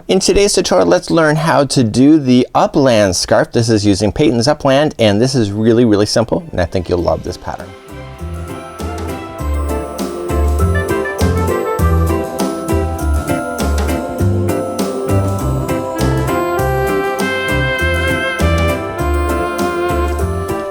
In today's tutorial, let's learn how to do the Uplands scarf. This is using Patons Upland, and this is really simple, and I think you'll love this pattern.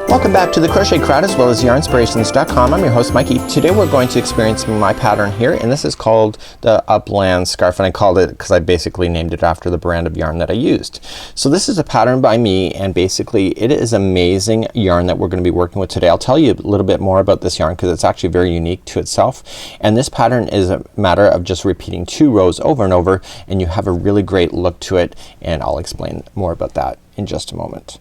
Welcome back to the Crochet Crowd as well as Yarnspirations.com. I'm your host Mikey. Today we're going to experience my pattern here, and this is called the Uplands Scarf, and I called it because I basically named it after the brand of yarn that I used. So this is a pattern by me, and basically it is amazing yarn that we're going to be working with today. I'll tell you a little bit more about this yarn because it's actually very unique to itself, and this pattern is a matter of just repeating 2 rows over and over, and you have a really great look to it, and I'll explain more about that in just a moment.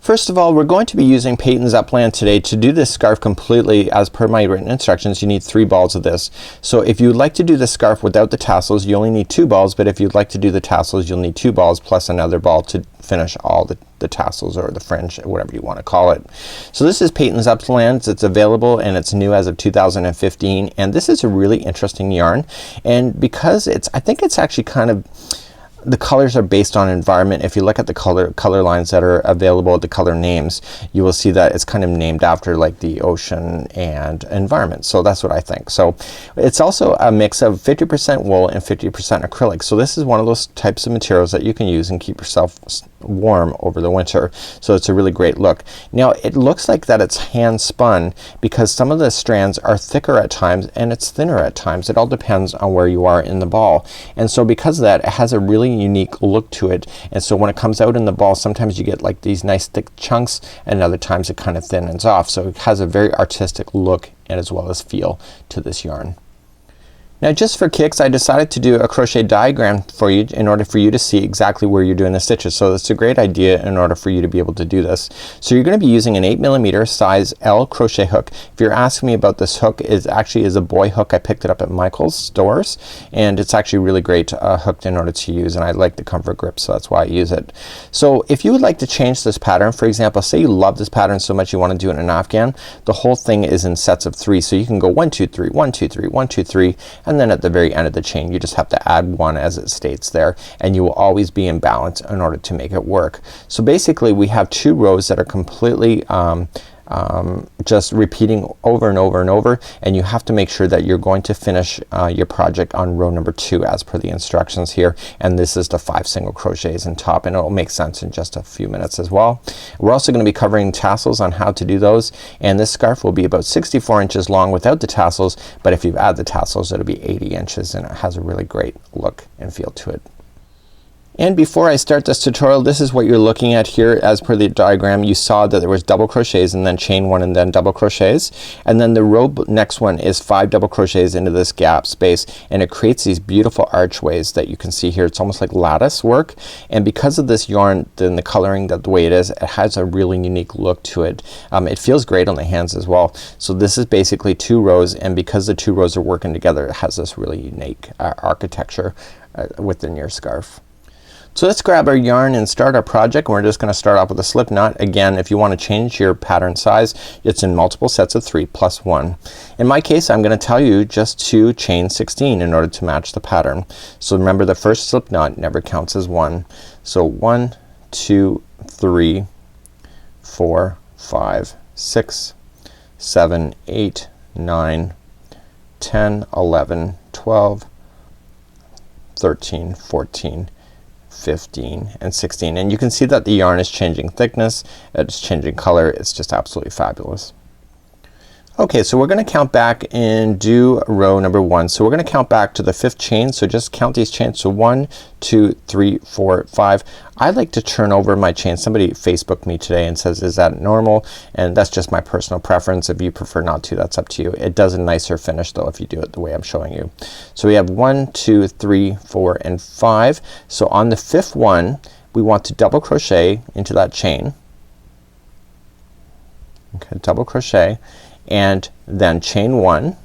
First of all, we're going to be using Patons Upland today. To do this scarf completely as per my written instructions, you need 3 balls of this. So if you'd like to do the scarf without the tassels, you only need 2 balls, but if you'd like to do the tassels, you'll need 2 balls plus another ball to finish all the tassels or the fringe, whatever you want to call it. So this is Patons Uplands. It's available and it's new as of 2015, and this is a really interesting yarn, and because I think it's actually kind of, the colors are based on environment. If you look at the color lines that are available, the color names, you will see that it's kind of named after like the ocean and environment. So that's what I think. So it's also a mix of 50% wool and 50% acrylic. So this is one of those types of materials that you can use and keep yourself warm over the winter. So it's a really great look. Now it looks like that it's hand spun because some of the strands are thicker at times and it's thinner at times. It all depends on where you are in the ball, and so because of that, it has a really unique look to it, and so when it comes out in the ball, sometimes you get like these nice thick chunks, and other times it kind of thins off. So it has a very artistic look and as well as feel to this yarn. Now just for kicks, I decided to do a crochet diagram for you in order for you to see exactly where you're doing the stitches. So it's a great idea in order for you to be able to do this. So you're gonna be using an 8mm size L crochet hook. If you're asking me about this hook, it actually is a boy hook. I picked it up at Michael's stores, and it's actually really great hooked in order to use, and I like the comfort grip, so that's why I use it. So if you would like to change this pattern, for example, say you love this pattern so much you want to do it in an afghan, the whole thing is in sets of 3. So you can go 1 2 3 1 2 3 1 2 3, and then at the very end of the chain you just have to add 1 as it states there, and you will always be in balance in order to make it work. So basically we have 2 rows that are completely just repeating over and over and over, and you have to make sure that you're going to finish your project on row number 2 as per the instructions here, and this is the 5 single crochets in top, and it will make sense in just a few minutes as well. We're also going to be covering tassels on how to do those, and this scarf will be about 64 inches long without the tassels, but if you add the tassels it'll be 80 inches, and it has a really great look and feel to it. And before I start this tutorial, this is what you're looking at here. As per the diagram, you saw that there was double crochets and then chain 1 and then double crochets, and then the row next one is 5 double crochets into this gap space, and it creates these beautiful archways that you can see here. It's almost like lattice work, and because of this yarn and the coloring, that the way it is, it has a really unique look to it. It feels great on the hands as well. So this is basically 2 rows, and because the 2 rows are working together, it has this really unique architecture within your scarf. So let's grab our yarn and start our project. We're just gonna start off with a slip knot. Again, if you want to change your pattern size, it's in multiple sets of 3 plus 1. In my case, I'm gonna tell you just to chain 16 in order to match the pattern. So remember, the first slip knot never counts as 1. So 1 2 3 4 5 6 7 8 9 10 11 12 13 14 15 and 16, and you can see that the yarn is changing thickness, it's changing color. It's just absolutely fabulous. Okay, so we're gonna count back and do row number 1. So we're gonna count back to the 5th chain, so just count these chains. So 1 2 3 4 5. I like to turn over my chain. Somebody Facebooked me today and says, is that normal? And that's just my personal preference. If you prefer not to, that's up to you. It does a nicer finish though if you do it the way I'm showing you. So we have 1 2 3 4 and 5. So on the 5th one we want to double crochet into that chain. Okay, double crochet and then chain 1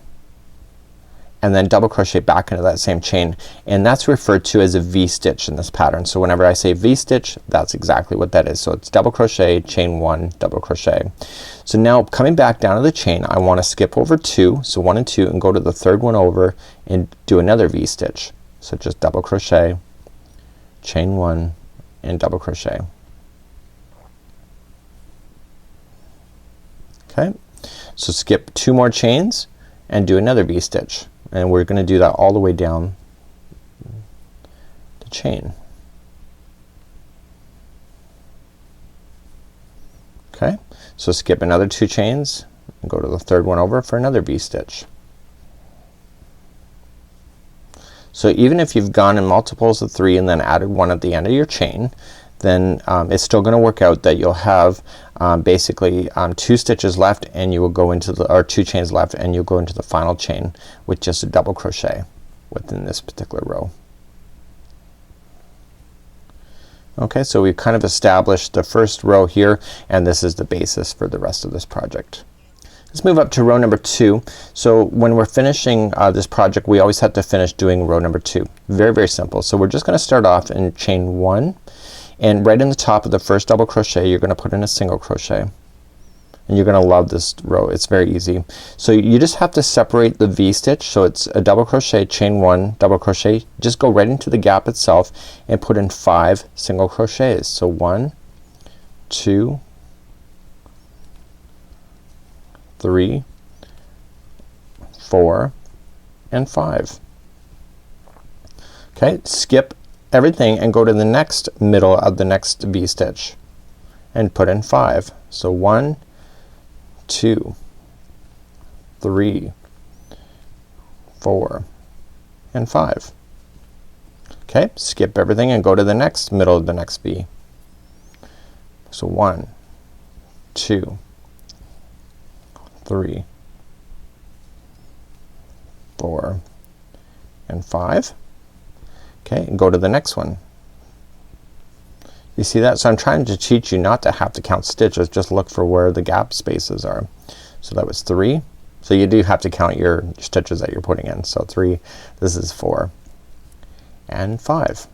and then double crochet back into that same chain, and that's referred to as a V-stitch in this pattern. So whenever I say V-stitch, that's exactly what that is. So it's double crochet, chain 1, double crochet. So now coming back down to the chain, I want to skip over 2, so 1 and 2, and go to the 3rd one over and do another V-stitch. So just double crochet, chain 1 and double crochet. Okay, so skip 2 more chains and do another V-stitch, and we're gonna do that all the way down the chain. Okay, so skip another 2 chains and go to the third one over for another V-stitch. So even if you've gone in multiples of 3 and then added 1 at the end of your chain, then it's still gonna work out that you'll have basically 2 stitches left, and you will go into the, or 2 chains left, and you'll go into the final chain with just a double crochet within this particular row. Okay, so we've kind of established the first row here, and this is the basis for the rest of this project. Let's move up to row number 2. So when we're finishing this project, we always have to finish doing row number 2. Very, very simple. So we're just gonna start off in chain 1, and right in the top of the first double crochet you're gonna put in a single crochet, and you're gonna love this row. It's very easy. So you just have to separate the V-stitch, so it's a double crochet, chain 1, double crochet, just go right into the gap itself and put in 5 single crochets. So 1, 2, 3, 4, and 5. Okay, skip everything and go to the next middle of the next V-stitch and put in 5. So 1, 2, 3, 4, and 5. Okay, skip everything and go to the next middle of the next V. So 1, 2, 3, 4, and 5. Okay, and go to the next one. You see that? So I'm trying to teach you not to have to count stitches, just look for where the gap spaces are. So that was 3. So you do have to count your stitches that you're putting in. So 3, this is 4, and 5.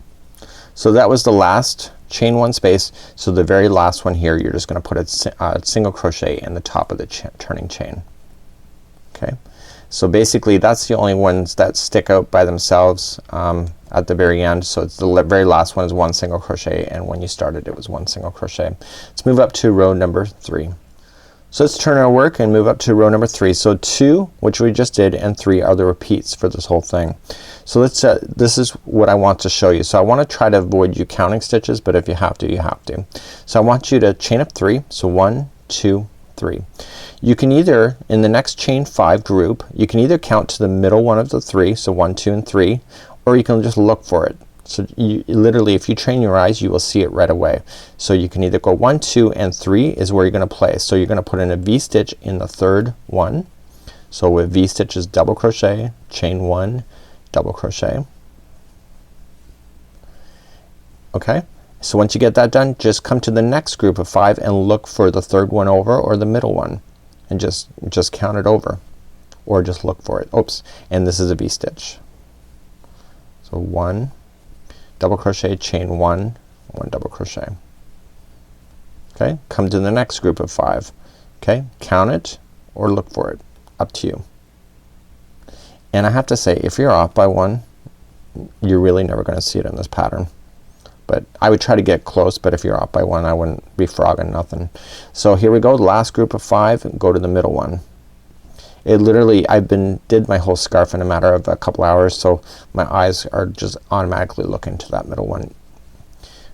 So that was the last chain 1 space. So the very last one here, you're just gonna put a single crochet in the top of the turning chain. Okay, so basically that's the only ones that stick out by themselves at the very end. So it's the very last one is 1 single crochet, and when you started it was 1 single crochet. Let's move up to row number 3. So let's turn our work and move up to row number 3. So 2, which we just did, and 3 are the repeats for this whole thing. So let's this is what I want to show you. So I want to try to avoid you counting stitches, but if you have to, you have to. So I want you to chain up 3. So 1, 2, 3. You can either, in the next chain 5 group, you can either count to the middle one of the 3, so 1, 2, and 3, or you can just look for it. So you literally, if you train your eyes, you will see it right away. So you can either go 1, 2, and 3 is where you're gonna place. So you're gonna put in a V-stitch in the third one. So with V-stitches, double crochet, chain 1, double crochet. Okay, so once you get that done, just come to the next group of 5 and look for the third one over or the middle one, and just count it over, or just look for it. Oops, and this is a V-stitch. So 1 double crochet, chain 1, 1 double crochet. Okay, come to the next group of 5. Okay, count it or look for it, up to you. And I have to say, if you're off by 1, you're really never gonna see it in this pattern. But I would try to get close, but if you're off by 1, I wouldn't be frogging nothing. So here we go, the last group of 5, and go to the middle one. It literally, did my whole scarf in a matter of a couple hours, so my eyes are just automatically looking to that middle one.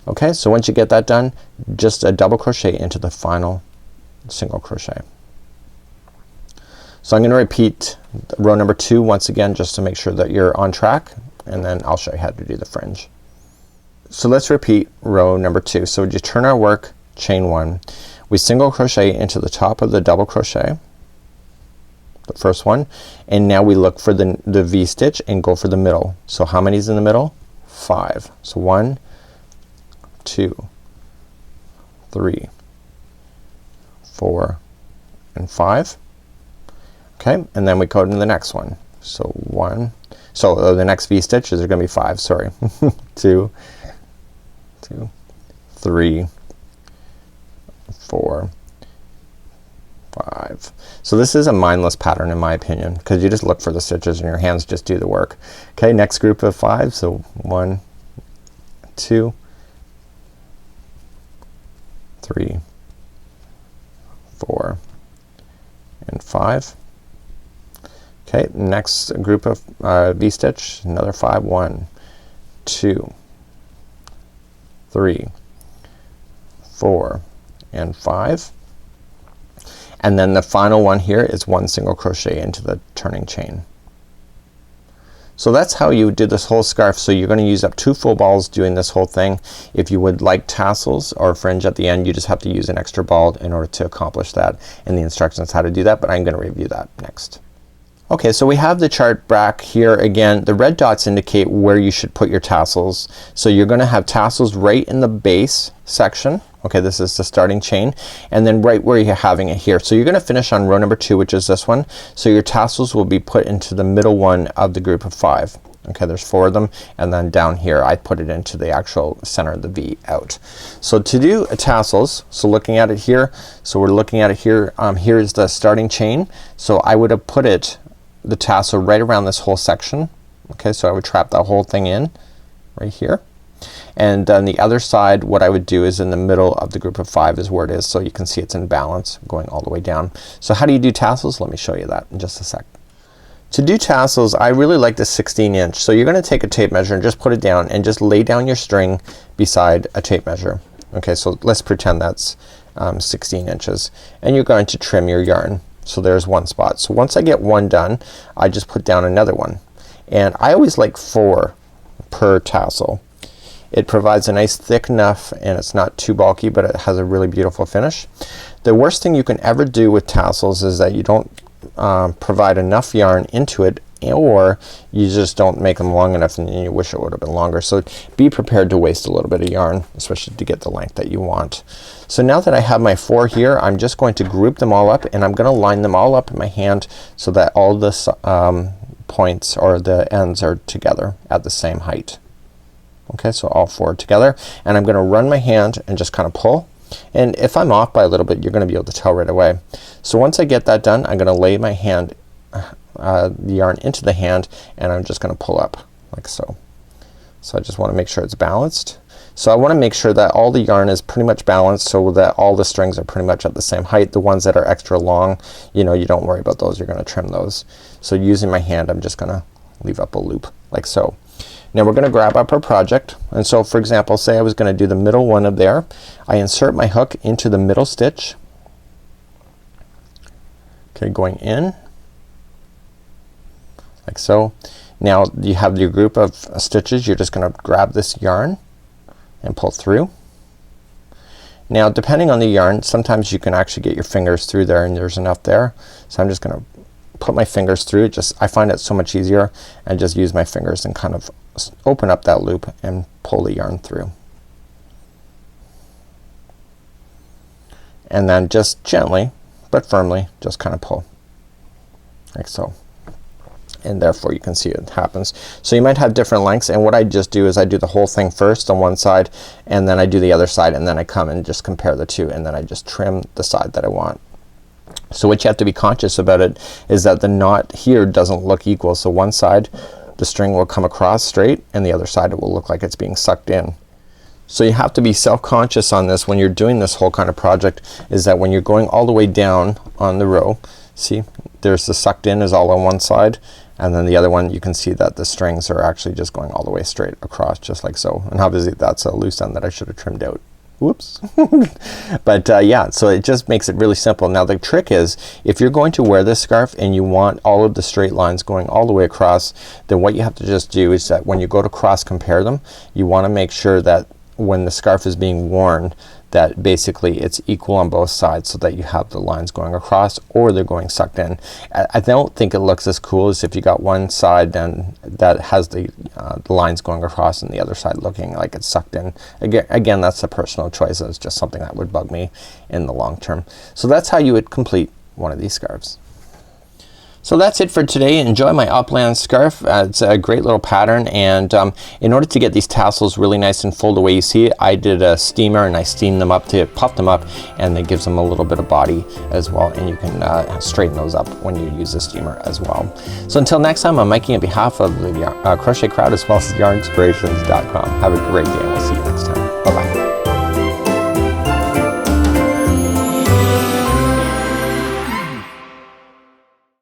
Okay, so once you get that done, just a double crochet into the final single crochet. So I'm gonna repeat row number 2 once again, just to make sure that you're on track, and then I'll show you how to do the fringe. So let's repeat row number 2. So you turn our work, chain 1, we single crochet into the top of the double crochet, the first one, and now we look for the V-stitch and go for the middle. So how many is in the middle? 5. So 1, 2, 3, 4, and 5. Okay, and then we go to the next one. So 1, so the next V-stitch is gonna be 5, sorry. 2, 3, 4, 5. So this is a mindless pattern in my opinion, because you just look for the stitches and your hands just do the work. Okay, next group of 5. So 1, 2, 3, 4, and 5. Okay, next group of V-stitch, another 5, 1, 2, 3, 4, and 5. And then the final one here is 1 single crochet into the turning chain. So that's how you do this whole scarf. So you're gonna use up 2 full balls doing this whole thing. If you would like tassels or fringe at the end, you just have to use an extra ball in order to accomplish that, and the instructions how to do that, but I'm gonna review that next. Okay, so we have the chart back here again. The red dots indicate where you should put your tassels. So you're gonna have tassels right in the base section. Okay, this is the starting chain, and then right where you're having it here. So you're gonna finish on row number 2, which is this one. So your tassels will be put into the middle one of the group of 5. Okay, there's 4 of them, and then down here I put it into the actual center of the V out. So to do tassels, so looking at it here, so we're looking at it here, here's the starting chain. So I would have put it, the tassel, right around this whole section. Okay, so I would trap that whole thing in right here. And on the other side, what I would do is in the middle of the group of 5 is where it is, so you can see it's in balance going all the way down. So how do you do tassels? Let me show you that in just a sec. To do tassels, I really like the 16-inch. So you're gonna take a tape measure and just put it down and just lay down your string beside a tape measure. Okay, so let's pretend that's 16 inches, and you're going to trim your yarn. So there's one spot. So once I get one done, I just put down another one, and I always like 4 per tassel. It provides a nice thick enough, and it's not too bulky, but it has a really beautiful finish. The worst thing you can ever do with tassels is that you don't provide enough yarn into it, or you just don't make them long enough and you wish it would have been longer. So be prepared to waste a little bit of yarn, especially to get the length that you want. So now that I have my 4 here, I'm just going to group them all up, and I'm gonna line them all up in my hand so that all the points or the ends are together at the same height. Okay, so all 4 together, and I'm gonna run my hand and just kind of pull, and if I'm off by a little bit, you're gonna be able to tell right away. So once I get that done, I'm gonna lay my hand, the yarn into the hand, and I'm just gonna pull up like so. So I just wanna make sure it's balanced. So I wanna make sure that all the yarn is pretty much balanced, so that all the strings are pretty much at the same height. The ones that are extra long, you know, you don't worry about those, you're gonna trim those. So using my hand, I'm just gonna leave up a loop like so. Now we're gonna grab up our project, and so for example, say I was gonna do the middle one of there. I insert my hook into the middle stitch. Okay, going in like so. Now you have your group of stitches. You're just gonna grab this yarn and pull through. Now depending on the yarn, sometimes you can actually get your fingers through there, and there's enough there. So I'm just gonna put my fingers through. I find it so much easier, and just use my fingers and kind of open up that loop and pull the yarn through. And then just gently but firmly just kind of pull like so, and therefore you can see it happens. So you might have different lengths, and what I just do is I do the whole thing first on one side, and then I do the other side, and then I come and just compare the two, and then I just trim the side that I want. So what you have to be conscious about it is that the knot here doesn't look equal. So one side the string will come across straight, and the other side it will look like it's being sucked in. So you have to be self-conscious on this when you're doing this whole kind of project, is that when you're going all the way down on the row, see there's the sucked in is all on one side, and then the other one you can see that the strings are actually just going all the way straight across, just like so. And obviously that's a loose end that I should have trimmed out. Whoops. But yeah, so it just makes it really simple. Now the trick is, if you're going to wear this scarf and you want all of the straight lines going all the way across, then what you have to just do is that when you go to cross compare them, you wanna make sure that when the scarf is being worn, that basically it's equal on both sides, so that you have the lines going across or they're going sucked in. I don't think it looks as cool as if you got one side then that has the lines going across and the other side looking like it's sucked in. Again, that's a personal choice. It's just something that would bug me in the long term. So that's how you would complete one of these scarves. So that's it for today. Enjoy my Uplands scarf. It's a great little pattern, and in order to get these tassels really nice and full the way you see it, I did a steamer and I steamed them up to puff them up, and it gives them a little bit of body as well, and you can straighten those up when you use the steamer as well. So until next time, I'm Mikey on behalf of the Crochet Crowd as well as Yarnspirations.com. Have a great day, and we'll see you next time. Bye bye.